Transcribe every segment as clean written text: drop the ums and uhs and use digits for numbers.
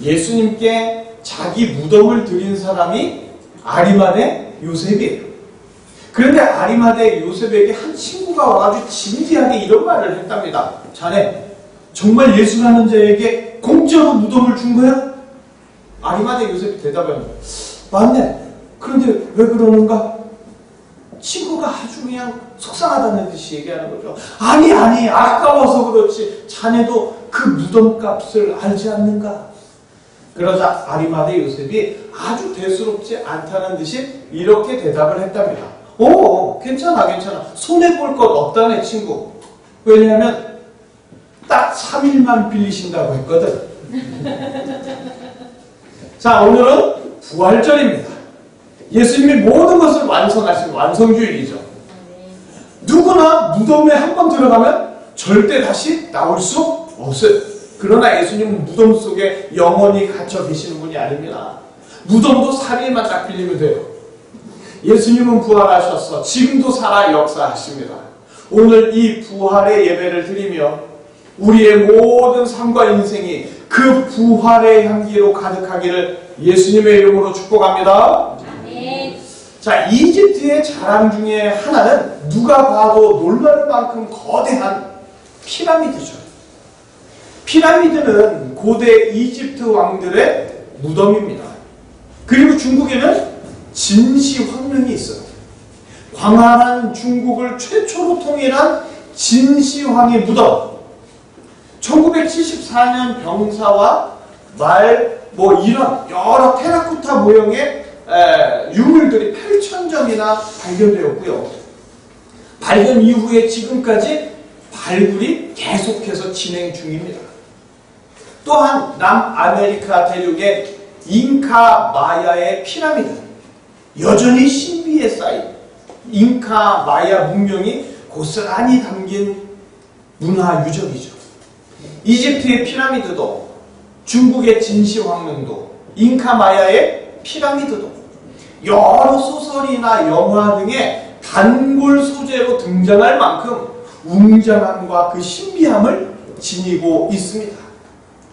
예수님께 자기 무덤을 드린 사람이 아리마대 요셉이에요. 그런데 아리마대 요셉에게 한 친구가 와가지고 진지하게 이런 말을 했답니다. 자네, 정말 예수라는 자에게 공짜로 무덤을 준 거야? 아리마대 요셉이 대답합니다. 맞네. 그런데 왜 그러는가? 친구가 아주 그냥 속상하다는 듯이 얘기하는 거죠. 아니, 아까워서 그렇지. 자네도 그 무덤값을 알지 않는가? 그러자 아리마대 요셉이 아주 대수롭지 않다는 듯이 이렇게 대답을 했답니다. 오, 괜찮아. 손해볼 것 없다네, 친구. 왜냐하면 딱 3일만 빌리신다고 했거든. 자, 오늘은 부활절입니다. 예수님이 모든 것을 완성하신 완성주일이죠. 누구나 무덤에 한번 들어가면 절대 다시 나올 수 없어요. 그러나 예수님은 무덤 속에 영원히 갇혀 계시는 분이 아닙니다. 무덤도 3일만 딱 빌리면 돼요. 예수님은 부활하셔서 지금도 살아 역사하십니다. 오늘 이 부활의 예배를 드리며 우리의 모든 삶과 인생이 그 부활의 향기로 가득하기를 예수님의 이름으로 축복합니다. 자, 이집트의 자랑 중에 하나는 누가 봐도 놀랄 만큼 거대한 피라미드죠. 피라미드는 고대 이집트 왕들의 무덤입니다. 그리고 중국에는 진시황릉이 있어요. 광활한 중국을 최초로 통일한 진시황의 무덤. 1974년 병사와 말, 이런 여러 테라코타 모형의 유물들이 8,000점이나 발견되었고요. 발견 이후에 지금까지 발굴이 계속해서 진행 중입니다. 또한 남아메리카 대륙의 잉카 마야의 피라미드, 여전히 신비에 쌓인 잉카 마야 문명이 고스란히 담긴 문화 유적이죠. 이집트의 피라미드도, 중국의 진시황릉도, 잉카 마야의 피라미드도 여러 소설이나 영화 등의 단골 소재로 등장할 만큼 웅장함과 그 신비함을 지니고 있습니다.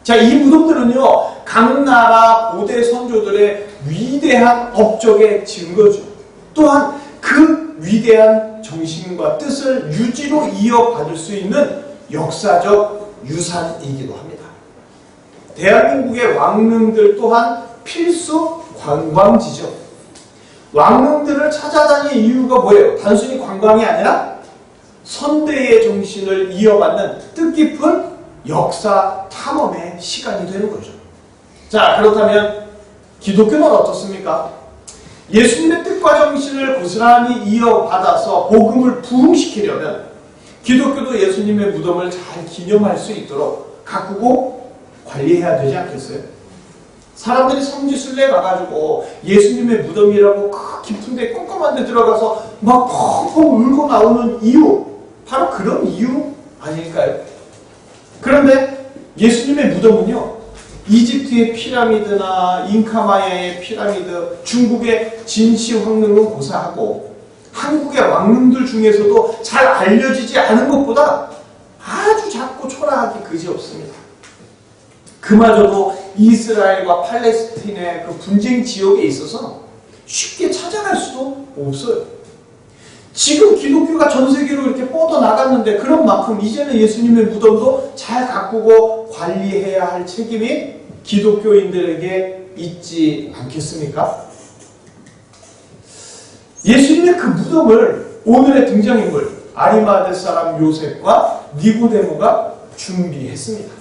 자, 이 무덤들은요, 각 나라 고대 선조들의 위대한 업적의 증거죠. 또한 그 위대한 정신과 뜻을 유지로 이어받을 수 있는 역사적 유산이기도 합니다. 대한민국의 왕릉들 또한 필수 관광지죠. 왕릉들을 찾아다니는 이유가 뭐예요? 단순히 관광이 아니라 선대의 정신을 이어받는 뜻깊은 역사 탐험의 시간이 되는 거죠. 자, 그렇다면 기독교는 어떻습니까? 예수님의 뜻과 정신을 고스란히 이어받아서 복음을 부흥시키려면 기독교도 예수님의 무덤을 잘 기념할 수 있도록 가꾸고 관리해야 되지 않겠어요? 사람들이 성지순례에 가가지고 예수님의 무덤이라고 깊은 데 꼼꼼한 데 들어가서 막 펑펑 울고 나오는 이유, 바로 그런 이유 아닐까요? 그런데 예수님의 무덤은요, 이집트의 피라미드나 잉카마야의 피라미드, 중국의 진시황릉은 고사하고 한국의 왕릉들 중에서도 잘 알려지지 않은 것보다 아주 작고 초라하기 그지없습니다. 그마저도 이스라엘과 팔레스틴의 그 분쟁 지역에 있어서 쉽게 찾아갈 수도 없어요. 지금 기독교가 전 세계로 이렇게 뻗어나갔는데 그런 만큼 이제는 예수님의 무덤도 잘 가꾸고 관리해야 할 책임이 기독교인들에게 있지 않겠습니까? 예수님의 그 무덤을 오늘의 등장인물 아리마대 사람 요셉과 니고데모가 준비했습니다.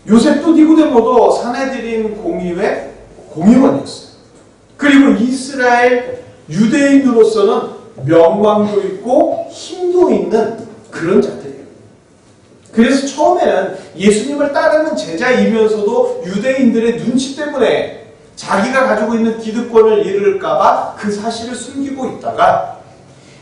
요셉도 니고데모도 산헤드린 공의회 공의원이었어요. 그리고 이스라엘 유대인으로서는 명망도 있고 힘도 있는 그런 자들이에요. 그래서 처음에는 예수님을 따르는 제자이면서도 유대인들의 눈치 때문에 자기가 가지고 있는 기득권을 잃을까봐 그 사실을 숨기고 있다가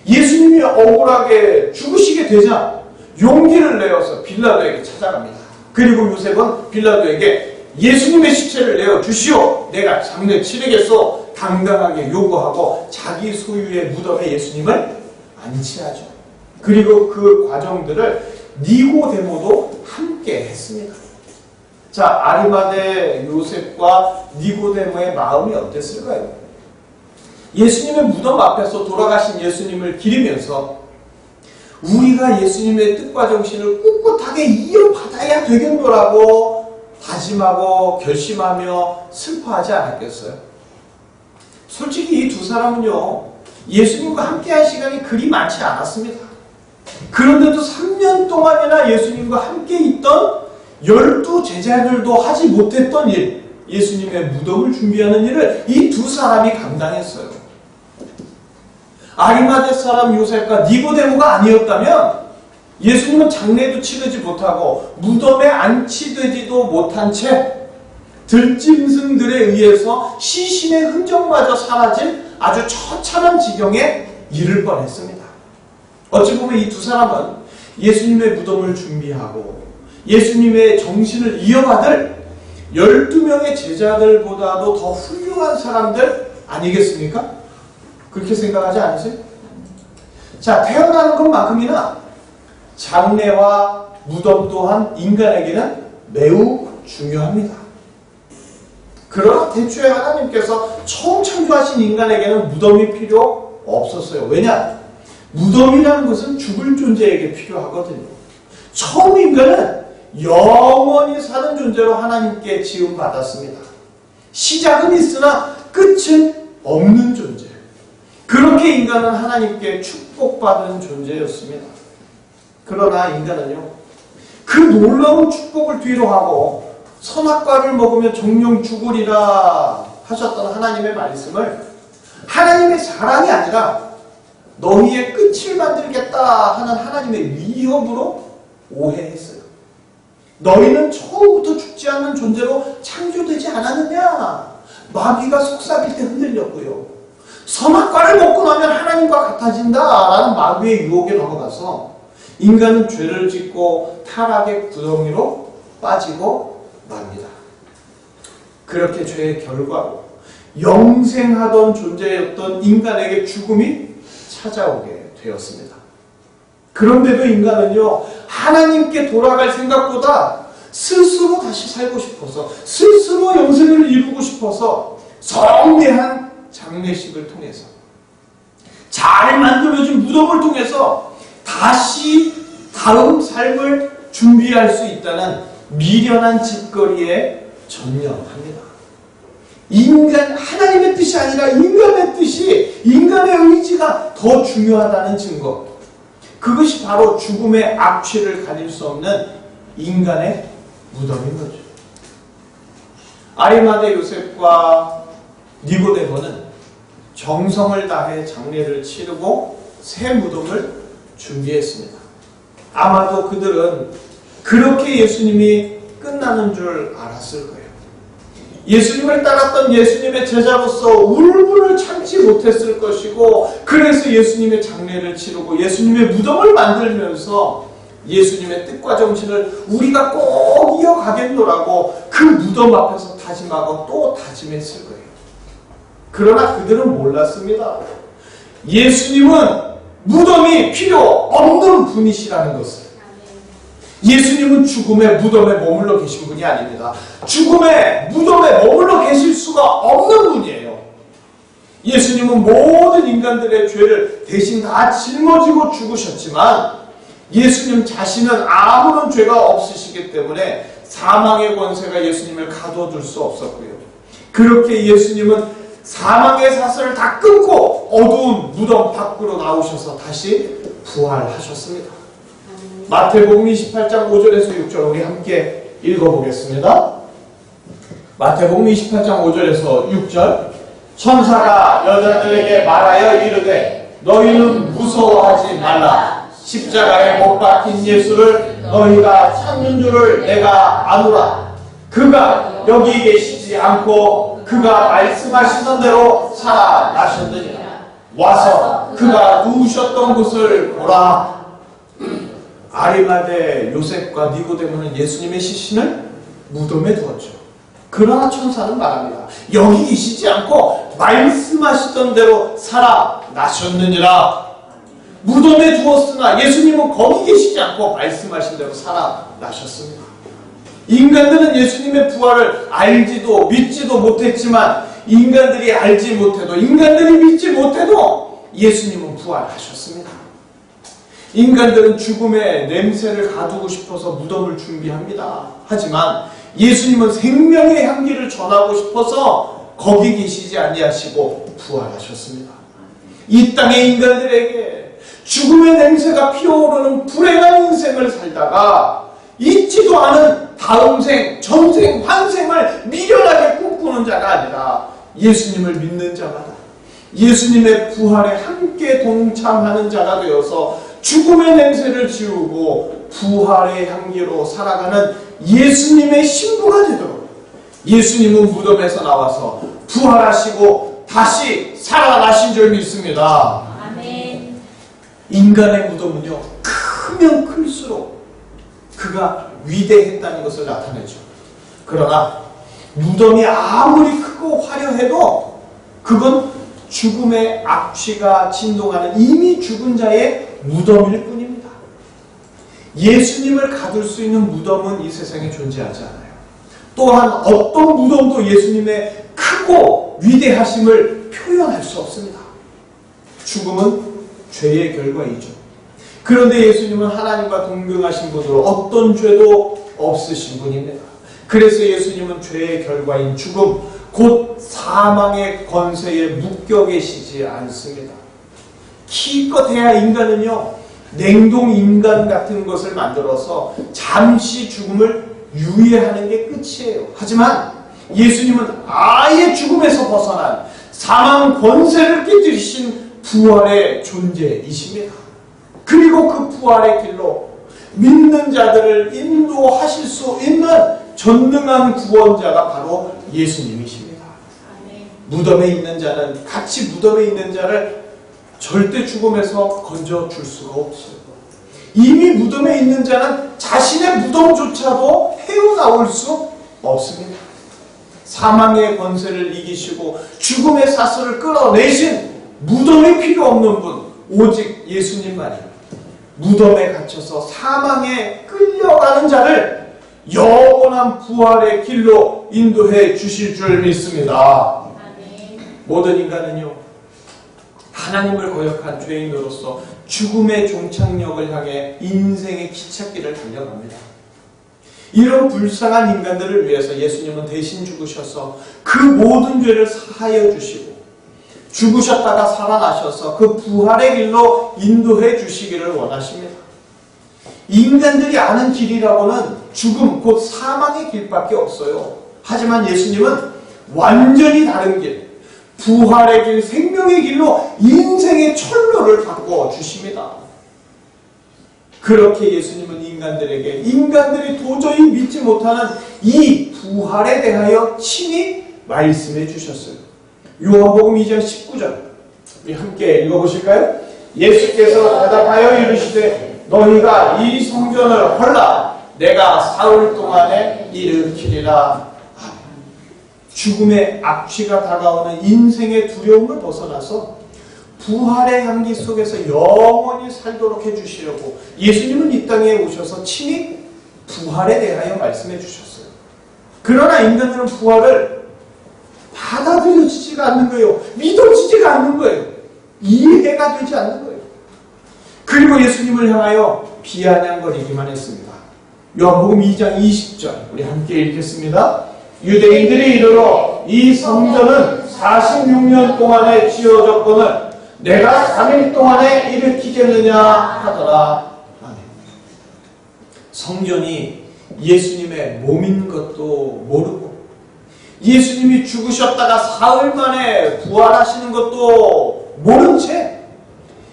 예수님이 억울하게 죽으시게 되자 용기를 내어서 빌라도에게 찾아갑니다. 그리고 요셉은 빌라도에게 예수님의 시체를 내어주시오. 내가 장례 치르겠소. 당당하게 요구하고 자기 소유의 무덤에 예수님을 안치하죠. 그리고 그 과정들을 니고데모도 함께 했습니다. 자, 아리마대 요셉과 니고데모의 마음이 어땠을까요? 예수님의 무덤 앞에서 돌아가신 예수님을 기리면서 우리가 예수님의 뜻과 정신을 꿋꿋하게 이어받아야 되겠노라고 다짐하고 결심하며 슬퍼하지 않았겠어요? 솔직히 이 두 사람은요, 예수님과 함께한 시간이 그리 많지 않았습니다. 그런데도 3년 동안이나 예수님과 함께 있던 12제자들도 하지 못했던 일, 예수님의 무덤을 준비하는 일을 이 두 사람이 감당했어요. 아리마대 사람 요셉과 니고데모가 아니었다면 예수님은 장례도 치르지 못하고 무덤에 안치되지도 못한 채 들짐승들에 의해서 시신의 흔적마저 사라진 아주 처참한 지경에 이를 뻔했습니다. 어찌 보면 이 두 사람은 예수님의 무덤을 준비하고 예수님의 정신을 이어받을 12명의 제자들보다도 더 훌륭한 사람들 아니겠습니까? 그렇게 생각하지 않으세요? 자, 태어나는 것만큼이나 장례와 무덤 또한 인간에게는 매우 중요합니다. 그러나 대초에 하나님께서 처음 창조하신 인간에게는 무덤이 필요 없었어요. 왜냐? 무덤이라는 것은 죽을 존재에게 필요하거든요. 처음 인간은 영원히 사는 존재로 하나님께 지음받았습니다. 시작은 있으나 끝은 없는 존재. 그렇게 인간은 하나님께 축복받은 존재였습니다. 그러나 인간은요, 그 놀라운 축복을 뒤로하고 선악과를 먹으면 정령 죽으리라 하셨던 하나님의 말씀을 하나님의 사랑이 아니라 너희의 끝을 만들겠다 하는 하나님의 위협으로 오해했어요. 너희는 처음부터 죽지 않는 존재로 창조되지 않았느냐? 마귀가 속삭일 때 흔들렸고요. 선악과를 먹고 나면 하나님과 같아진다라는 마귀의 유혹에 넘어가서 인간은 죄를 짓고 타락의 구덩이로 빠지고 맙니다. 그렇게 죄의 결과로 영생하던 존재였던 인간에게 죽음이 찾아오게 되었습니다. 그런데도 인간은요, 하나님께 돌아갈 생각보다 스스로 다시 살고 싶어서, 스스로 영생을 이루고 싶어서 성대한 장례식을 통해서, 잘 만들어진 무덤을 통해서 다시 다음 삶을 준비할 수 있다는 미련한 짓거리에 전념합니다. 하나님의 뜻이 아니라 인간의 뜻이, 인간의 의지가 더 중요하다는 증거. 그것이 바로 죽음의 악취를 가릴 수 없는 인간의 무덤인 거죠. 아리마대 요셉과 니고데모는 정성을 다해 장례를 치르고 새 무덤을 준비했습니다. 아마도 그들은 그렇게 예수님이 끝나는 줄 알았을 거예요. 예수님을 따랐던 예수님의 제자로서 울분을 참지 못했을 것이고, 그래서 예수님의 장례를 치르고 예수님의 무덤을 만들면서 예수님의 뜻과 정신을 우리가 꼭 이어가겠노라고 그 무덤 앞에서 다짐하고 또 다짐했을 거예요. 그러나 그들은 몰랐습니다. 예수님은 무덤이 필요 없는 분이시라는 것을. 예수님은 죽음의 무덤에 머물러 계신 분이 아닙니다. 죽음의 무덤에 머물러 계실 수가 없는 분이에요. 예수님은 모든 인간들의 죄를 대신 다 짊어지고 죽으셨지만 예수님 자신은 아무런 죄가 없으시기 때문에 사망의 권세가 예수님을 가둬둘 수 없었고요. 그렇게 예수님은 사망의 사슬을 다 끊고 어두운 무덤 밖으로 나오셔서 다시 부활하셨습니다. 마태복음 28장 5절에서 6절 우리 함께 읽어보겠습니다. 마태복음 28장 5절에서 6절. 천사가 여자들에게 말하여 이르되 너희는 무서워하지 말라. 십자가에 못 박힌 예수를 너희가 찾는 줄을 내가 아노라. 그가 여기 계시지 않고 그가 말씀하시던 대로 살아나셨느니라. 와서 그가 누우셨던 곳을 보라. 아리마대 요셉과 니고데모는 예수님의 시신을 무덤에 두었죠. 그러나 천사는 말합니다. 여기 계시지 않고 말씀하시던 대로 살아나셨느니라. 무덤에 두었으나 예수님은 거기 계시지 않고 말씀하신 대로 살아나셨습니다. 인간들은 예수님의 부활을 알지도 믿지도 못했지만 인간들이 알지 못해도 인간들이 믿지 못해도 예수님은 부활하셨습니다. 인간들은 죽음의 냄새를 가두고 싶어서 무덤을 준비합니다. 하지만 예수님은 생명의 향기를 전하고 싶어서 거기 계시지 아니하시고 부활하셨습니다. 이 땅의 인간들에게 죽음의 냄새가 피어오르는 불행한 인생을 살다가 잊지도 않은 다음 생, 전생, 환생을 미련하게 꿈꾸는 자가 아니라 예수님을 믿는 자마다 예수님의 부활에 함께 동참하는 자가 되어서 죽음의 냄새를 지우고 부활의 향기로 살아가는 예수님의 신부가 되도록 예수님은 무덤에서 나와서 부활하시고 다시 살아나신 줄 믿습니다. 아멘. 인간의 무덤은요, 크면 클수록 그가 위대했다는 것을 나타내죠. 그러나 무덤이 아무리 크고 화려해도 그건 죽음의 악취가 진동하는 이미 죽은 자의 무덤일 뿐입니다. 예수님을 가둘 수 있는 무덤은 이 세상에 존재하지 않아요. 또한 어떤 무덤도 예수님의 크고 위대하심을 표현할 수 없습니다. 죽음은 죄의 결과이죠. 그런데 예수님은 하나님과 동등하신 분으로 어떤 죄도 없으신 분입니다. 그래서 예수님은 죄의 결과인 죽음, 곧 사망의 권세에 묶여 계시지 않습니다. 기껏해야 인간은요, 냉동 인간 같은 것을 만들어서 잠시 죽음을 유예하는 게 끝이에요. 하지만 예수님은 아예 죽음에서 벗어난 사망 권세를 깨뜨리신 부활의 존재이십니다. 그리고 그 부활의 길로 믿는 자들을 인도하실 수 있는 전능한 구원자가 바로 예수님이십니다. 무덤에 있는 자는, 같이 무덤에 있는 자를 절대 죽음에서 건져줄 수가 없어요. 이미 무덤에 있는 자는 자신의 무덤조차도 헤어나올 수 없습니다. 사망의 권세를 이기시고 죽음의 사슬을 끌어내신 무덤이 필요 없는 분, 오직 예수님만이 무덤에 갇혀서 사망에 끌려가는 자를 영원한 부활의 길로 인도해 주실 줄 믿습니다. 모든 인간은요, 하나님을 거역한 죄인으로서 죽음의 종착역을 향해 인생의 기찻길을 달려갑니다. 이런 불쌍한 인간들을 위해서 예수님은 대신 죽으셔서 그 모든 죄를 사하여 주시고 죽으셨다가 살아나셔서 그 부활의 길로 인도해 주시기를 원하십니다. 인간들이 아는 길이라고는 죽음, 곧 사망의 길밖에 없어요. 하지만 예수님은 완전히 다른 길, 부활의 길, 생명의 길로 인생의 철로를 바꿔 주십니다. 그렇게 예수님은 인간들이 도저히 믿지 못하는 이 부활에 대하여 친히 말씀해 주셨어요. 요한복음 2장 19절 우리 함께 읽어보실까요? 예수께서 대답하여 이르시되 너희가 이 성전을 헐라 내가 사흘 동안에 일으키리라. 죽음의 악취가 다가오는 인생의 두려움을 벗어나서 부활의 향기 속에서 영원히 살도록 해주시려고 예수님은 이 땅에 오셔서 친히 부활에 대하여 말씀해 주셨어요. 그러나 인간들은 부활을 받아들여지지가 않는 거예요. 믿어지지가 않는 거예요. 이해가 되지 않는 거예요. 그리고 예수님을 향하여 비아냥거리기만 했습니다. 요한복음 2장 20절 우리 함께 읽겠습니다. 유대인들이 이르러 이 성전은 46년 동안에 지어졌거늘 내가 3일 동안에 일으키겠느냐 하더라. 아멘. 성전이 예수님의 몸인 것도 모르고 예수님이 죽으셨다가 사흘 만에 부활하시는 것도 모른 채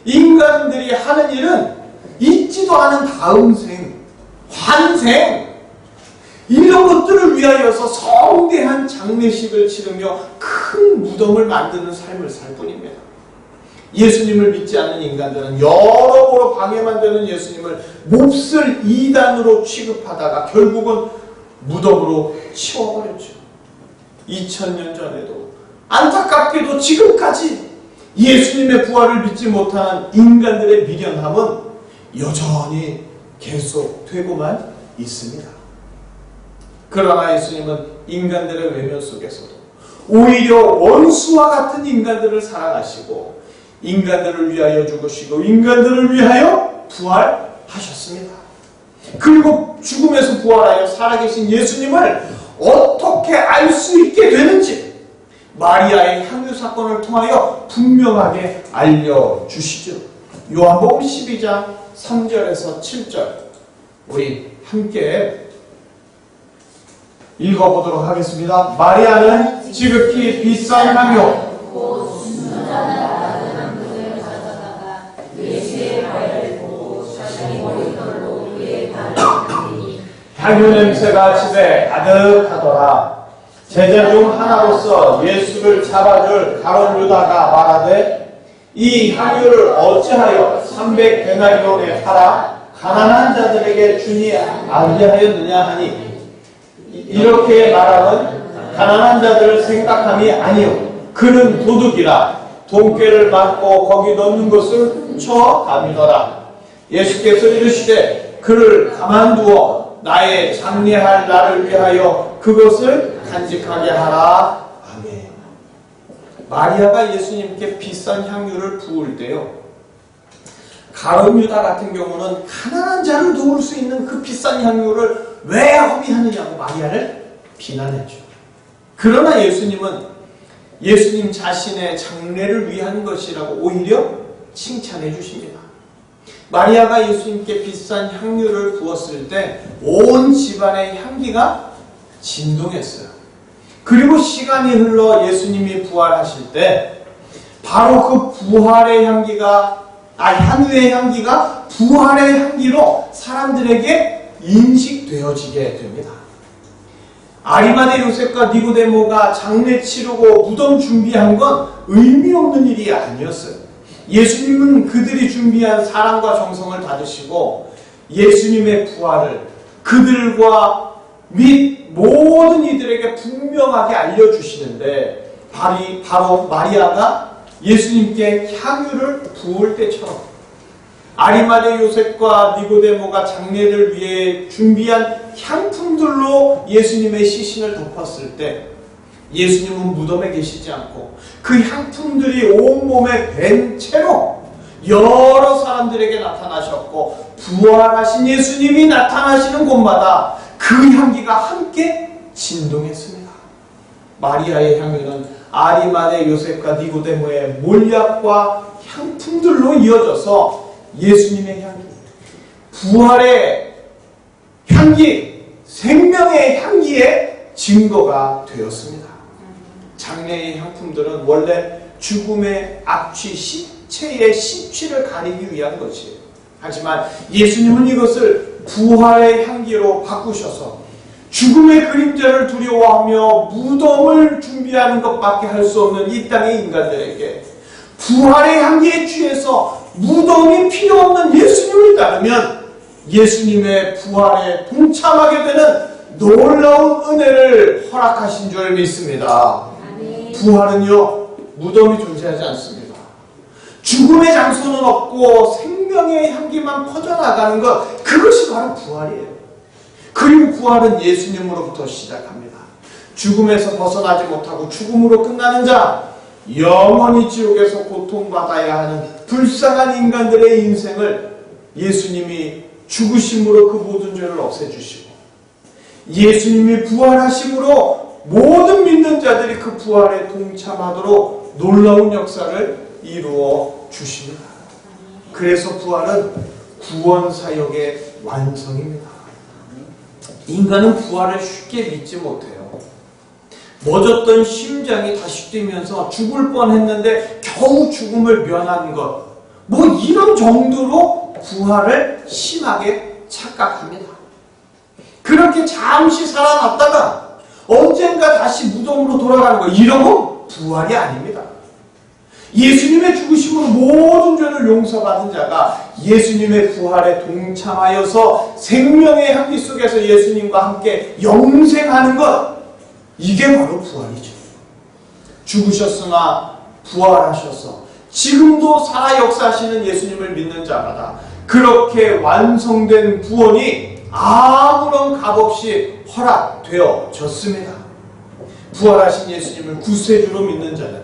인간들이 하는 일은 잊지도 않은 다음 생, 환생 이런 것들을 위하여서 성대한 장례식을 치르며 큰 무덤을 만드는 삶을 살 뿐입니다. 예수님을 믿지 않는 인간들은 여러모로 방해만 되는 예수님을 몹쓸 이단으로 취급하다가 결국은 무덤으로 치워버렸죠. 2000년 전에도 안타깝게도 지금까지 예수님의 부활을 믿지 못하는 인간들의 미련함은 여전히 계속되고만 있습니다. 그러나 예수님은 인간들의 외면 속에서도 오히려 원수와 같은 인간들을 사랑하시고 인간들을 위하여 죽으시고 인간들을 위하여 부활하셨습니다. 그리고 죽음에서 부활하여 살아계신 예수님을 어떻게 알 수 있게 되는지 마리아의 향유 사건을 통하여 분명하게 알려주시죠. 요한복음 12장 3절에서 7절 우리 함께 읽어보도록 하겠습니다. 마리아는 지극히 비싼 향유 향유 냄새가 집에 가득하더라. 제자 중 하나로서 예수를 잡아줄 가룟 유다가 말하되 이 향유를 어찌하여 300데나리온에 팔아 가난한 자들에게 주니 아니하였느냐 하니 이렇게 말하는 가난한 자들을 생각함이 아니요 그는 도둑이라 돈꾀를 맞고 거기 넣는 것을 훔쳐다니더라. 예수께서 이르시되 그를 가만두어 나의 장례할 날을 위하여 그것을 간직하게 하라. 아멘. 마리아가 예수님께 비싼 향유를 부을 때요, 가룟 유다 같은 경우는 가난한 자를 도울 수 있는 그 비싼 향유를 왜 허비하느냐고 마리아를 비난했죠. 그러나 예수님은 예수님 자신의 장례를 위한 것이라고 오히려 칭찬해 주십니다. 마리아가 예수님께 비싼 향유를 부었을 때 온 집안의 향기가 진동했어요. 그리고 시간이 흘러 예수님이 부활하실 때 바로 그 부활의 향기가 향유의 향기가 부활의 향기로 사람들에게 인식되어지게 됩니다. 아리마대 요셉과 니고데모가 장례 치르고 무덤 준비한 건 의미 없는 일이 아니었어요. 예수님은 그들이 준비한 사랑과 정성을 받으시고 예수님의 부활을 그들과 및 모든 이들에게 분명하게 알려주시는데 바로 마리아가 예수님께 향유를 부을 때처럼 아리마대 요셉과 니고데모가 장례를 위해 준비한 향품들로 예수님의 시신을 덮었을 때 예수님은 무덤에 계시지 않고 그 향품들이 온몸에 밴 채로 여러 사람들에게 나타나셨고 부활하신 예수님이 나타나시는 곳마다 그 향기가 함께 진동했습니다. 마리아의 향유는 아리마대 요셉과 니고데모의 몰약과 향품들로 이어져서 예수님의 향기, 부활의 향기, 생명의 향기의 증거가 되었습니다. 장례의 향품들은 원래 죽음의 악취, 시체의 시취를 가리기 위한 것이에요. 하지만 예수님은 이것을 부활의 향기로 바꾸셔서 죽음의 그림자를 두려워하며 무덤을 준비하는 것밖에 할 수 없는 이 땅의 인간들에게 부활의 향기에 취해서 무덤이 필요 없는 예수님을 따르면 예수님의 부활에 동참하게 되는 놀라운 은혜를 허락하신 줄 믿습니다. 부활은요, 무덤이 존재하지 않습니다. 죽음의 장소는 없고 생명의 향기만 퍼져나가는 것, 그것이 바로 부활이에요. 그리고 부활은 예수님으로부터 시작합니다. 죽음에서 벗어나지 못하고 죽음으로 끝나는 자, 영원히 지옥에서 고통받아야 하는 불쌍한 인간들의 인생을 예수님이 죽으심으로 그 모든 죄를 없애주시고 예수님이 부활하심으로 모든 믿는 자들이 그 부활에 동참하도록 놀라운 역사를 이루어 주십니다. 그래서 부활은 구원사역의 완성입니다. 인간은 부활을 쉽게 믿지 못해요. 멎었던 심장이 다시 뛰면서 죽을 뻔했는데 겨우 죽음을 면한 것, 이런 정도로 부활을 심하게 착각합니다. 그렇게 잠시 살아났다가 언젠가 다시 무덤으로 돌아가는 것, 이런 건 부활이 아닙니다. 예수님의 죽으심으로 모든 죄를 용서받은 자가 예수님의 부활에 동참하여서 생명의 향기 속에서 예수님과 함께 영생하는 것, 이게 바로 부활이죠. 죽으셨으나 부활하셔서 지금도 살아 역사하시는 예수님을 믿는 자마다 그렇게 완성된 구원이 아무런 값없이 허락되어졌습니다. 부활하신 예수님을 구세주로 믿는 자는,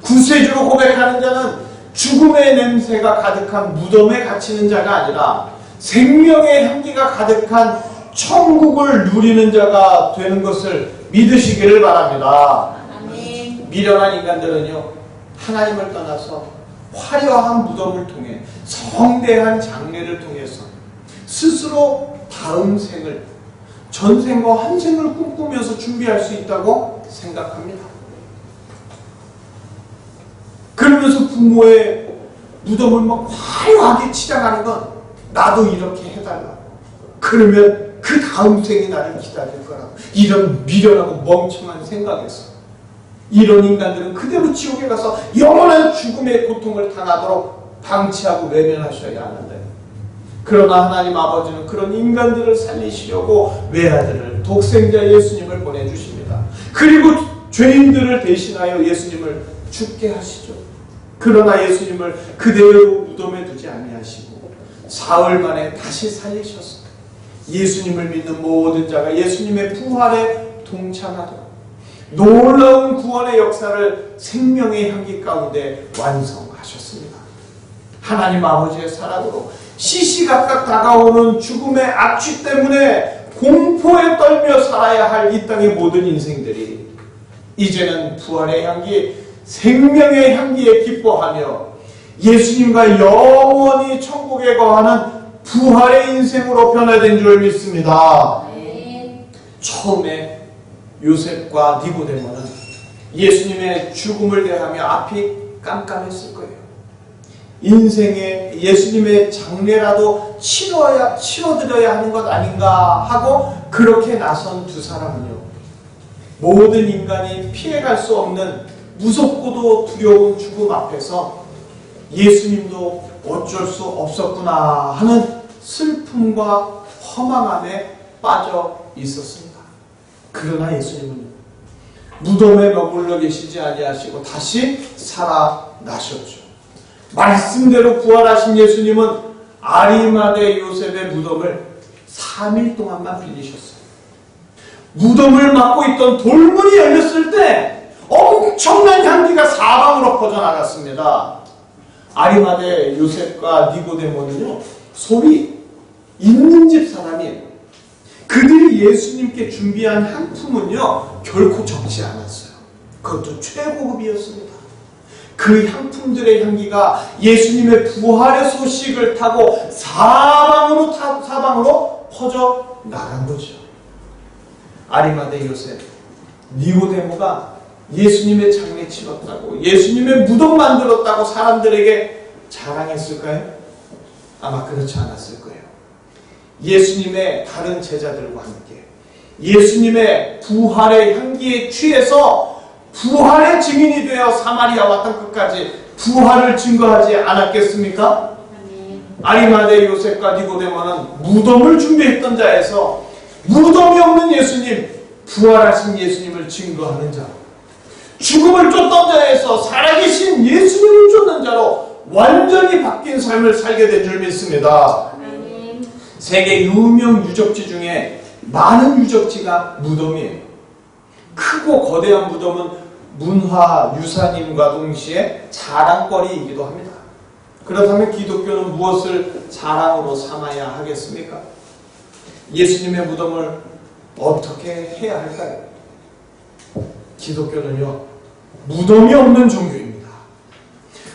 구세주로 고백하는 자는 죽음의 냄새가 가득한 무덤에 갇히는 자가 아니라 생명의 향기가 가득한 천국을 누리는 자가 되는 것을 믿으시기를 바랍니다. 아멘. 미련한 인간들은요, 하나님을 떠나서 화려한 무덤을 통해 성대한 장례를 통해서 스스로 다음 생을, 전생과 한생을 꿈꾸면서 준비할 수 있다고 생각합니다. 그러면서 부모의 무덤을 막 화려하게 치장하는 건 나도 이렇게 해달라. 그러면 그 다음 생이 나를 기다릴 거라고. 이런 미련하고 멍청한 생각에서 이런 인간들은 그대로 지옥에 가서 영원한 죽음의 고통을 당하도록 방치하고 외면하셔야 하는데, 그러나 하나님 아버지는 그런 인간들을 살리시려고 외아들을, 독생자 예수님을 보내주십니다. 그리고 죄인들을 대신하여 예수님을 죽게 하시죠. 그러나 예수님을 그대로 무덤에 두지 아니하시고 사흘 만에 다시 살리셨습니다. 예수님을 믿는 모든 자가 예수님의 부활에 동참하도록 놀라운 구원의 역사를 생명의 향기 가운데 완성하셨습니다. 하나님 아버지의 사랑으로 시시각각 다가오는 죽음의 악취 때문에 공포에 떨며 살아야 할 이 땅의 모든 인생들이 이제는 부활의 향기, 생명의 향기에 기뻐하며 예수님과 영원히 천국에 거하는 부활의 인생으로 변화된 줄 믿습니다. 처음에 요셉과 니고데모는 예수님의 죽음을 대하며 앞이 깜깜했을 거예요. 인생에 예수님의 장례라도 치러드려야 하는 것 아닌가 하고 그렇게 나선 두 사람은요, 모든 인간이 피해갈 수 없는 무섭고도 두려운 죽음 앞에서 예수님도 어쩔 수 없었구나 하는 슬픔과 허망함에 빠져 있었습니다. 그러나 예수님은 무덤에 머물러 계시지 아니하시고 다시 살아나셨죠. 말씀대로 부활하신 예수님은 아리마대 요셉의 무덤을 3일 동안만 빌리셨어요. 무덤을 막고 있던 돌문이 열렸을 때 엄청난 향기가 사방으로 퍼져나갔습니다. 아리마대 요셉과 니고데모는요, 소위 있는 집 사람이에요. 그들이 예수님께 준비한 향품은요, 결코 적지 않았어요. 그것도 최고급이었습니다. 그 향품들의 향기가 예수님의 부활의 소식을 타고 사방으로 퍼져 나간 거죠. 아리마대 요셉, 니고데모가 예수님의 장례 치렀다고, 예수님의 무덤 만들었다고 사람들에게 자랑했을까요? 아마 그렇지 않았을 거예요. 예수님의 다른 제자들과 함께 예수님의 부활의 향기에 취해서 부활의 증인이 되어 사마리아와 땅끝까지 부활을 증거하지 않았겠습니까? 아리마대 요셉과 니고데모는 무덤을 준비했던 자에서 무덤이 없는 예수님, 부활하신 예수님을 증거하는 자, 죽음을 쫓던 자에서 살아계신 예수님을 쫓는 자로 완전히 바뀐 삶을 살게 된 줄 믿습니다. 세계 유명 유적지 중에 많은 유적지가 무덤이에요. 크고 거대한 무덤은 문화유산임과 동시에 자랑거리이기도 합니다. 그렇다면 기독교는 무엇을 자랑으로 삼아야 하겠습니까? 예수님의 무덤을 어떻게 해야 할까요? 기독교는요, 무덤이 없는 종교입니다.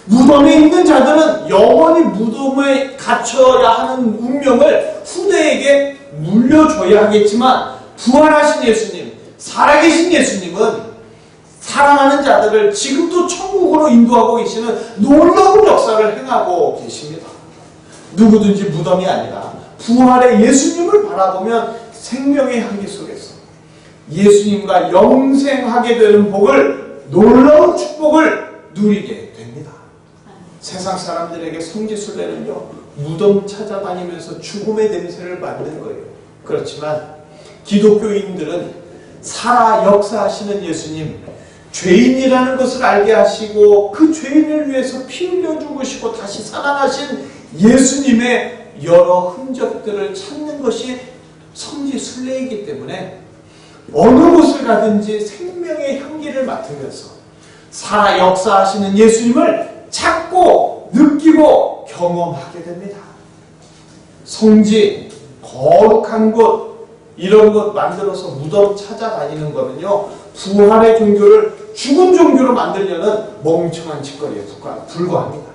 무덤에 있는 자들은 영원히 무덤에 갇혀야 하는 운명을 후대에게 물려줘야 하겠지만, 부활하신 예수님, 살아계신 예수님은 사랑하는 자들을 지금도 천국으로 인도하고 계시는 놀라운 역사를 행하고 계십니다. 누구든지 무덤이 아니라 부활의 예수님을 바라보면 생명의 향기 속에서 예수님과 영생하게 되는 복을, 놀라운 축복을 누리게 됩니다. 세상 사람들에게 성지순례는요, 무덤 찾아다니면서 죽음의 냄새를 맡는 거예요. 그렇지만 기독교인들은 살아 역사하시는 예수님, 죄인이라는 것을 알게 하시고 그 죄인을 위해서 피 흘려 죽으시고 다시 살아나신 예수님의 여러 흔적들을 찾는 것이 성지 순례이기 때문에 어느 곳을 가든지 생명의 향기를 맡으면서 살아 역사하시는 예수님을 찾고 느끼고 경험하게 됩니다. 성지, 거룩한 곳, 이런 것 만들어서 무덤 찾아다니는 거는요, 부활의 종교를 죽은 종교로 만들려는 멍청한 짓거리에 불과합니다.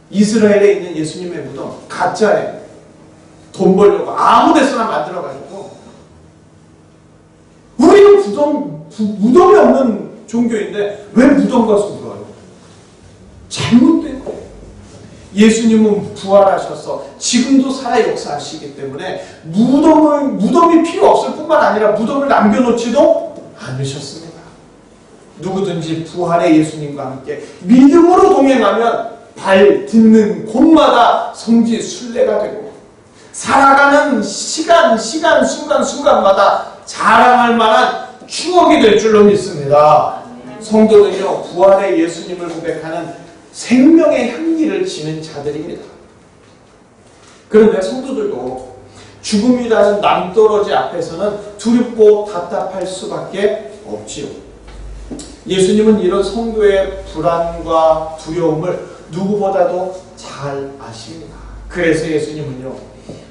이스라엘에 있는 예수님의 무덤, 가짜예요. 돈 벌려고 아무 데서나 만들어가지고. 우리는 무덤이 없는 종교인데 왜 무덤 가서 울어요? 잘못된 거예요. 예수님은 부활하셔서 지금도 살아 역사하시기 때문에 무덤이 필요 없을 뿐만 아니라 무덤을 남겨놓지도 않으셨습니다. 누구든지 부활의 예수님과 함께 믿음으로 동행하면 발 딛는 곳마다 성지 순례가 되고 살아가는 순간순간마다 자랑할 만한 추억이 될 줄로 믿습니다. 성도는요, 부활의 예수님을 고백하는 생명의 향기를 지닌 자들입니다. 그런데 성도들도 죽음이라는 낭떠러지 앞에서는 두렵고 답답할 수밖에 없지요. 예수님은 이런 성도의 불안과 두려움을 누구보다도 잘 아십니다. 그래서 예수님은요,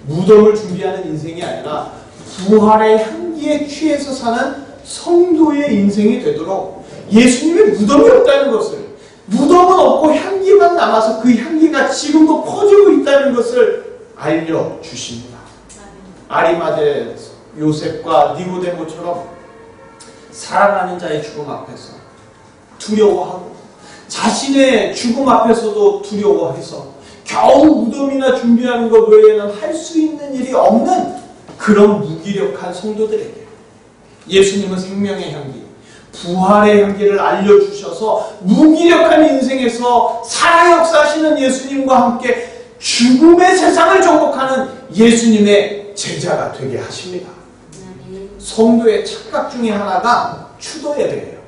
무덤을 준비하는 인생이 아니라 부활의 향기에 취해서 사는 성도의 인생이 되도록 예수님의 무덤이 없다는 것을, 무덤은 없고 향기만 남아서 그 향기가 지금도 퍼지고 있다는 것을 알려주십니다. 아리마대 요셉과 니고데모처럼 사랑하는 자의 죽음 앞에서 두려워하고 자신의 죽음 앞에서도 두려워해서 겨우 무덤이나 준비하는 것 외에는 할 수 있는 일이 없는 그런 무기력한 성도들에게 예수님은 생명의 향기, 부활의 향기를 알려주셔서 무기력한 인생에서 살아 역사하시는 예수님과 함께 죽음의 세상을 정복하는 예수님의 제자가 되게 하십니다. 성도의 착각 중에 하나가 추도 예배예요.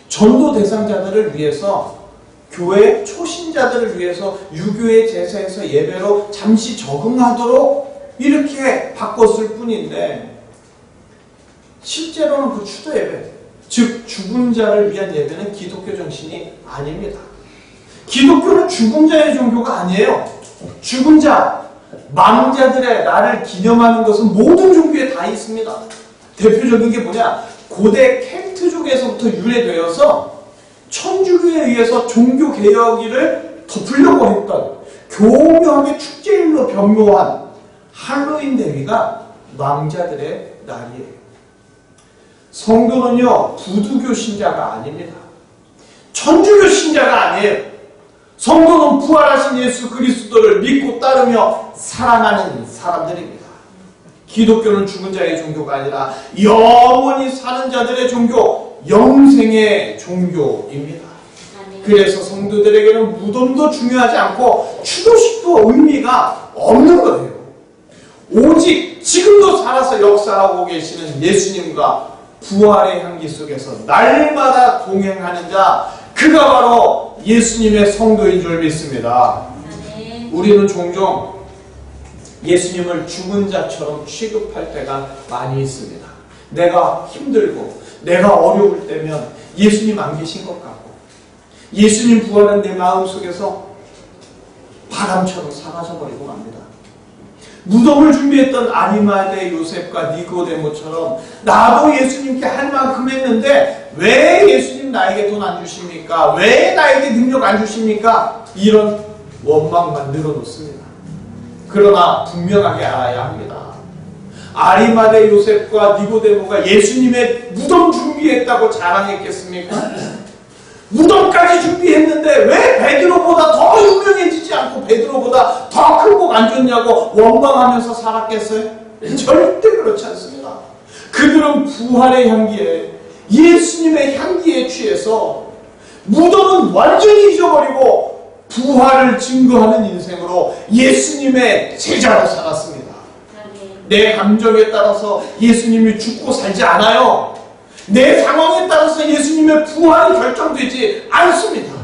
전도 대상자들을 위해서, 교회 초신자들을 위해서 유교의 제사에서 예배로 잠시 적응하도록 이렇게 바꿨을 뿐인데, 실제로는 그 추도 예배, 즉 죽은 자를 위한 예배는 기독교 정신이 아닙니다. 기독교는 죽은 자의 종교가 아니에요. 죽은 자, 망자들의 날을 기념하는 것은 모든 종교에 다 있습니다. 대표적인 게 뭐냐? 고대 켈트족에서부터 유래되어서 천주교에 의해서 종교 개혁을 덮으려고 했던 교묘하게 축제일로 변모한 할로윈 대위가 망자들의 날이에요. 성도는요, 부두교 신자가 아닙니다. 천주교 신자가 아니에요. 성도는 부활하신 예수 그리스도를 믿고 따르며 사랑하는 사람들입니다. 기독교는 죽은 자의 종교가 아니라 영원히 사는 자들의 종교, 영생의 종교입니다. 그래서 성도들에게는 무덤도 중요하지 않고 추도식도 의미가 없는 거예요. 오직 지금도 살아서 역사하고 계시는 예수님과 부활의 향기 속에서 날마다 동행하는 자, 그가 바로 예수님의 성도인 줄 믿습니다. 우리는 종종 예수님을 죽은 자처럼 취급할 때가 많이 있습니다. 내가 힘들고 내가 어려울 때면 예수님 안 계신 것 같고, 예수님 부활은 내 마음속에서 바람처럼 사라져버리고 맙니다. 무덤을 준비했던 아리마대 요셉과 니고데모처럼 나도 예수님께 할 만큼 했는데 왜 예수님 나에게 돈 안 주십니까? 왜 나에게 능력 안 주십니까? 이런 원망만 늘어놓습니다. 그러나 분명하게 알아야 합니다. 아리마대 요셉과 니고데모가 예수님의 무덤 준비했다고 자랑했겠습니까? 무덤까지 준비했는데 왜 베드로보다 더 유명해지지 않고 베드로보다 더 큰 복 안 줬냐고 원망하면서 살았겠어요? 절대 그렇지 않습니다. 그들은 부활의 향기에, 예수님의 향기에 취해서 무덤은 완전히 잊어버리고 부활을 증거하는 인생으로 예수님의 제자로 살았습니다. 내 감정에 따라서 예수님이 죽고 살지 않아요. 내 상황에 따라서 예수님의 부활이 결정되지 않습니다.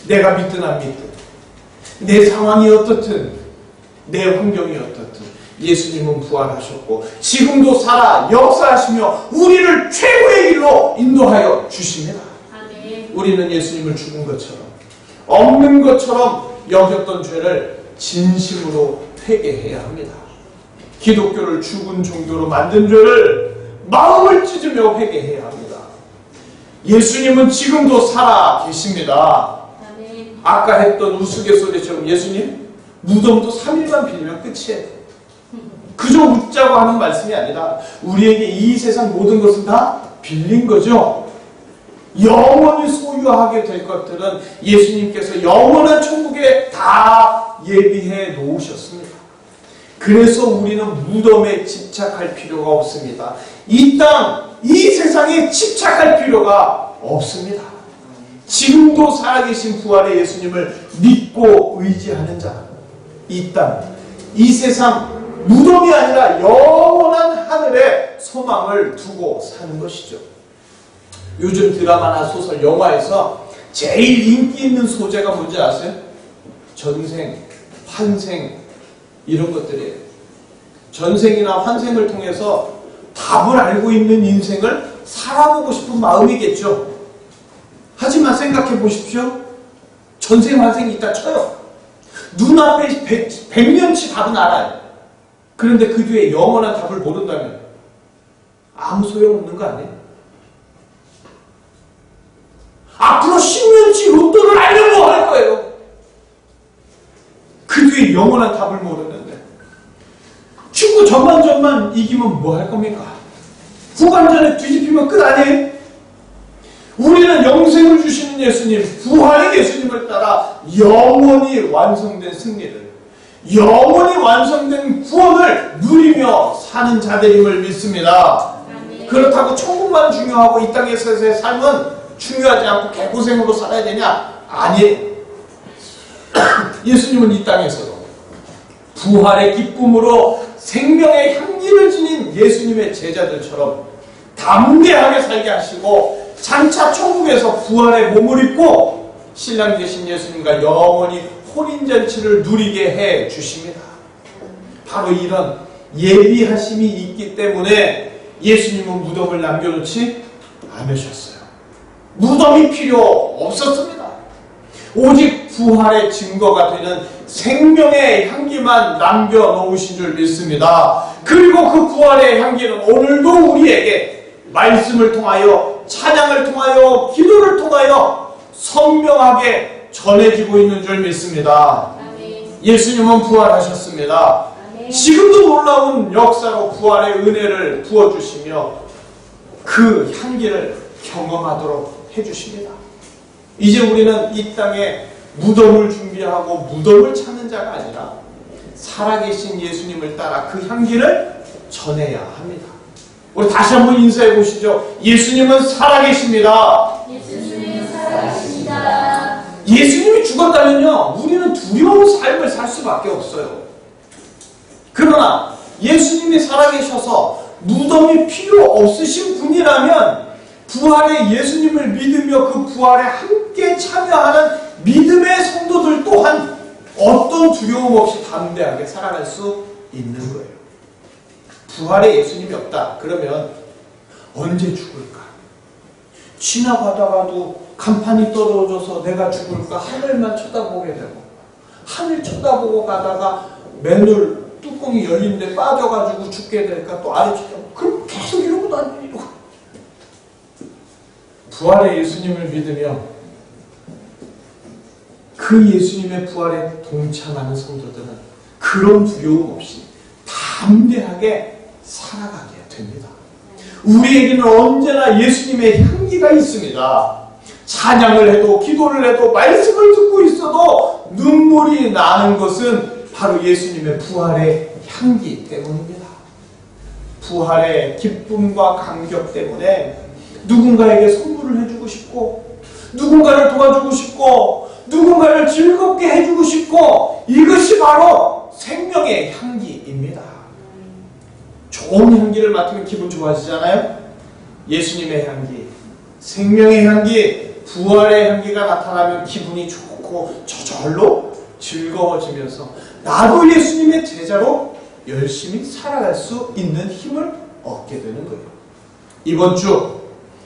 내가 믿든 안 믿든, 내 상황이 어떻든, 내 환경이 어떻든 예수님은 부활하셨고 지금도 살아 역사하시며 우리를 최고의 길로 인도하여 주십니다. 아멘. 우리는 예수님을 죽은 것처럼 없는 것처럼 여겼던 죄를 진심으로 회개해야 합니다. 기독교를 죽은 종교로 만든 죄를 마음을 찢으며 회개해야 합니다. 예수님은 지금도 살아 계십니다. 아멘. 아까 했던 우스갯소리처럼 예수님 무덤도 3일만 빌리면 끝이에요. 그저 웃자고 하는 말씀이 아니라 우리에게 이 세상 모든 것은 다 빌린 거죠. 영원히 소유하게 될 것들은 예수님께서 영원한 천국에 다 예비해 놓으셨습니다. 그래서 우리는 무덤에 집착할 필요가 없습니다. 이 땅, 이 세상에 집착할 필요가 없습니다. 지금도 살아계신 부활의 예수님을 믿고 의지하는 자, 이 땅, 이 세상, 무덤이 아니라 영원한 하늘에 소망을 두고 사는 것이죠. 요즘 드라마나 소설, 영화에서 제일 인기 있는 소재가 뭔지 아세요? 전생, 환생 이런 것들이에요. 전생이나 환생을 통해서 답을 알고 있는 인생을 살아보고 싶은 마음이겠죠. 하지만 생각해 보십시오. 전생, 환생이 있다 쳐요. 눈앞에 100년치 답은 알아요. 그런데 그 뒤에 영원한 답을 모른다면 아무 소용없는 거 아니에요? 앞으로 10년치 로또를 알면 뭐 할 거예요? 그 뒤에 영원한 답을 모르는데 축구 전반전만 이기면 뭐 할 겁니까? 후반전에 뒤집히면 끝 아니에요? 우리는 영생을 주시는 예수님, 부활의 예수님을 따라 영원히 완성된 승리를, 영원히 완성된 구원을 누리며 사는 자들임을 믿습니다. 그렇다고 천국만 중요하고 이 땅에서의 삶은 중요하지 않고 개고생으로 살아야 되냐? 아니에요. 예수님은 이 땅에서도 부활의 기쁨으로 생명의 향기를 지닌 예수님의 제자들처럼 담대하게 살게 하시고 장차 천국에서 부활의 몸을 입고 신랑 되신 예수님과 영원히 혼인잔치를 누리게 해 주십니다. 바로 이런 예비하심이 있기 때문에 예수님은 무덤을 남겨놓지 않으셨어요. 무덤이 필요 없었습니다. 오직 부활의 증거가 되는 생명의 향기만 남겨놓으신 줄 믿습니다. 그리고 그 부활의 향기는 오늘도 우리에게 말씀을 통하여, 찬양을 통하여, 기도를 통하여 선명하게 전해지고 있는 줄 믿습니다. 예수님은 부활하셨습니다. 지금도 놀라운 역사로 부활의 은혜를 부어주시며 그 향기를 경험하도록 해주십니다. 이제 우리는 이 땅에 무덤을 준비하고 무덤을 찾는 자가 아니라 살아계신 예수님을 따라 그 향기를 전해야 합니다. 우리 다시 한번 인사해 보시죠. 예수님은 살아계십니다. 예수님은 살아계십니다. 예수님이 죽었다면요, 우리는 두려운 삶을 살 수밖에 없어요. 그러나 예수님이 살아계셔서 무덤이 필요 없으신 분이라면 부활의 예수님을 믿으며 그 부활에 함께 참여하는 믿음의 성도들 또한 어떤 두려움 없이 담대하게 살아갈 수 있는 거예요. 부활의 예수님이 없다. 그러면 언제 죽을까? 지나가다가도 간판이 떨어져서 내가 죽을까 하늘만 쳐다보게 되고, 하늘 쳐다보고 가다가 맨홀 뚜껑이 열린데 빠져가지고 죽게 될까, 또 아래 쳐다보고, 그럼 계속 이러고 다니고. 부활의 예수님을 믿으며 그 예수님의 부활에 동참하는 성도들은 그런 두려움 없이 담대하게 살아가게 됩니다. 우리에게는 언제나 예수님의 향기가 있습니다. 찬양을 해도, 기도를 해도, 말씀을 듣고 있어도 눈물이 나는 것은 바로 예수님의 부활의 향기 때문입니다. 부활의 기쁨과 감격 때문에 누군가에게 선물을 해주고 싶고, 누군가를 도와주고 싶고, 누군가를 즐겁게 해주고 싶고, 이것이 바로 생명의 향기입니다. 좋은 향기를 맡으면 기분 좋아지잖아요. 예수님의 향기, 생명의 향기, 부활의 향기가 나타나면 기분이 좋고 저절로 즐거워지면서 나도 예수님의 제자로 열심히 살아갈 수 있는 힘을 얻게 되는 거예요. 이번 주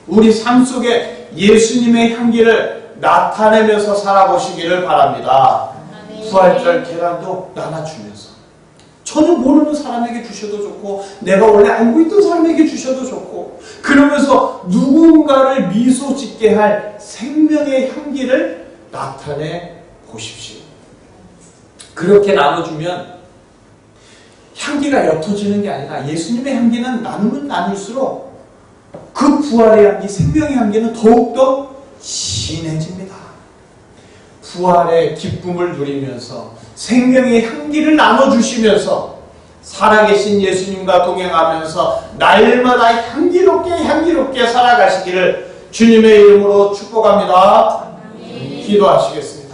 우리 삶 속에 예수님의 향기를 나타내면서 살아보시기를 바랍니다. 부활절 계란도 나눠주면서 전혀 모르는 사람에게 주셔도 좋고 내가 원래 알고 있던 사람에게 주셔도 좋고 그러면서 누군가를 미소 짓게 할 생명의 향기를 나타내 보십시오. 그렇게 나눠주면 향기가 옅어지는 게 아니라 예수님의 향기는 나누면 나눌수록 그 부활의 향기, 생명의 향기는 더욱더 진해집니다. 부활의 기쁨을 누리면서 생명의 향기를 나눠주시면서 살아계신 예수님과 동행하면서 날마다 향기롭게 살아가시기를 주님의 이름으로 축복합니다. 기도하시겠습니다.